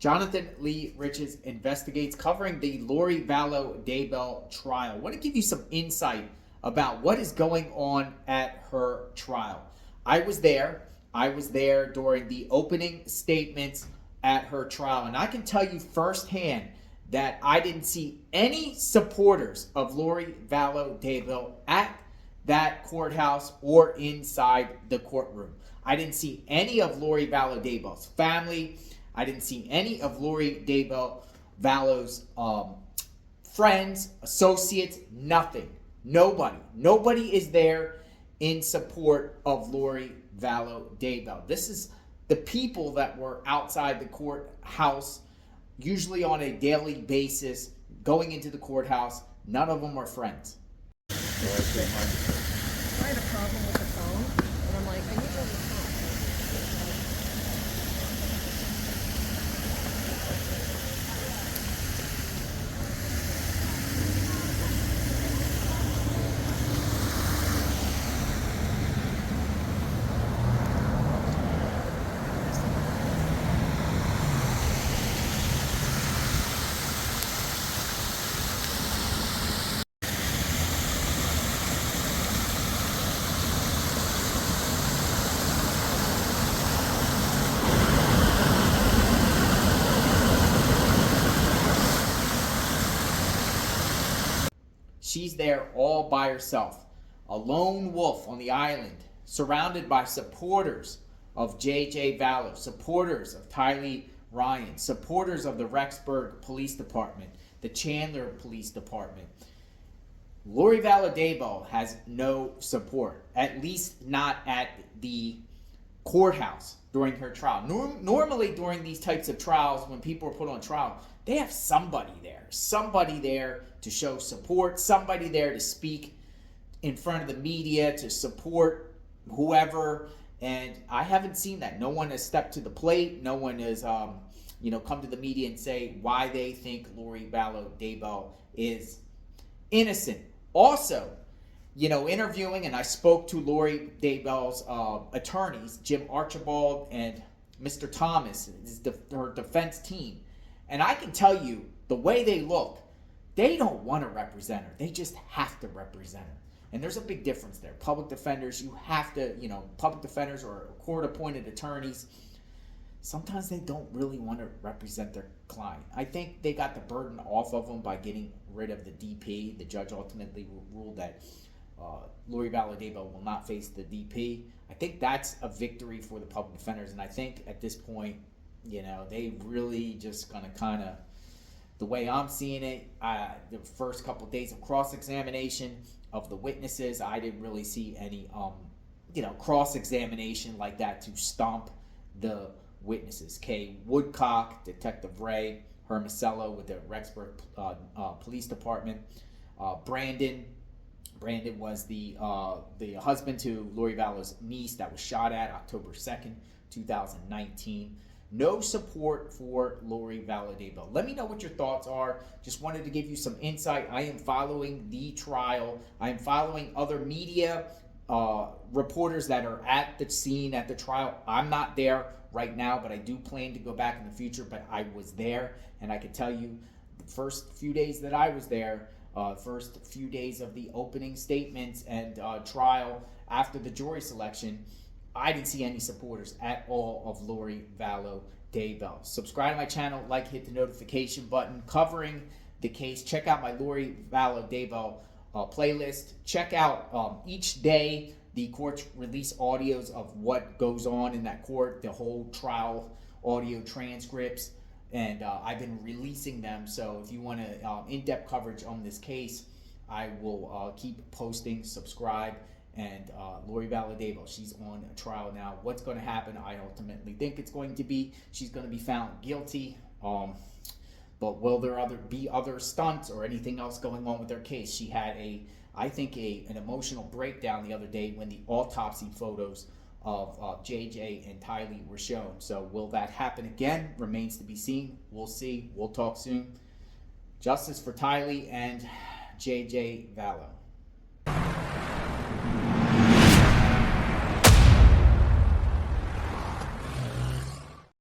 Jonathan Lee Riches investigates, covering the Lori Vallow Daybell trial. I want to give you some insight about what is going on at her trial. I was there during the opening statements at her trial, and I can tell you firsthand that I didn't see any supporters of Lori Vallow Daybell at that courthouse or inside the courtroom. I didn't see any of Lori Vallow Daybell's family. I didn't see any of Lori Vallow's friends, associates, nothing. Nobody is there in support of Lori Vallow Daybell. This is the people that were outside the courthouse, usually on a daily basis, going into the courthouse. None of them are friends. I had a problem with the phone, and I'm like, I need to respond. She's there all by herself, a lone wolf on the island, surrounded by supporters of J.J. Vallow, supporters of Tylee Ryan, supporters of the Rexburg Police Department, the Chandler Police Department. Lori Vallow Daybell has no support, at least not at the courthouse during her trial. Normally during these types of trials, when people are put on trial, they have somebody there to show support, somebody there to speak in front of the media, to support whoever. And I haven't seen that. No one has stepped to the plate. No one has, come to the media and say why they think Lori Vallow Daybell is innocent. Also, interviewing, and I spoke to Lori Daybell's attorneys, Jim Archibald and Mr. Thomas, her defense team. And I can tell you, the way they look, they don't want to represent her. They just have to represent her. And there's a big difference there. Public defenders, you have to, public defenders or court-appointed attorneys, sometimes they don't really want to represent their client. I think they got the burden off of them by getting rid of the DP. The judge ultimately ruled that Lori Vallow Daybell will not face the DP. I think that's a victory for the public defenders. And I think at this point, they really just gonna kind of, the way I'm seeing it, the first couple of days of cross-examination of the witnesses, I didn't really see any, cross-examination like that to stomp the witnesses. Kay Woodcock, Detective Ray Hermosello with the Rexburg Police Department, Brandon was the husband to Lori Vallow's niece that was shot at October 2nd, 2019. No support for Lori Vallow Daybell. Let me know what your thoughts are. Just wanted to give you some insight. I am following the trial. I am following other media reporters that are at the scene at the trial. I'm not there right now, but I do plan to go back in the future. But I was there, and I can tell you the first few days that I was there, first few days of the opening statements and trial after the jury selection, I didn't see any supporters at all of Lori Vallow Daybell. Subscribe to my channel, hit the notification button, covering the case. Check out my Lori Vallow Daybell playlist. Check out each day the courts release audios of what goes on in that court, the whole trial audio transcripts, and I've been releasing them. So if you want in-depth coverage on this case, I will keep posting. Subscribe. And Lori Vallow Daybell, she's on a trial now. What's going to happen? I ultimately think it's going to be, she's going to be found guilty. But will there be other stunts or anything else going on with her case? She had an emotional breakdown the other day when the autopsy photos of JJ and Tylee were shown. So will that happen again? Remains to be seen. We'll see. We'll talk soon. Justice for Tylee and JJ Vallow.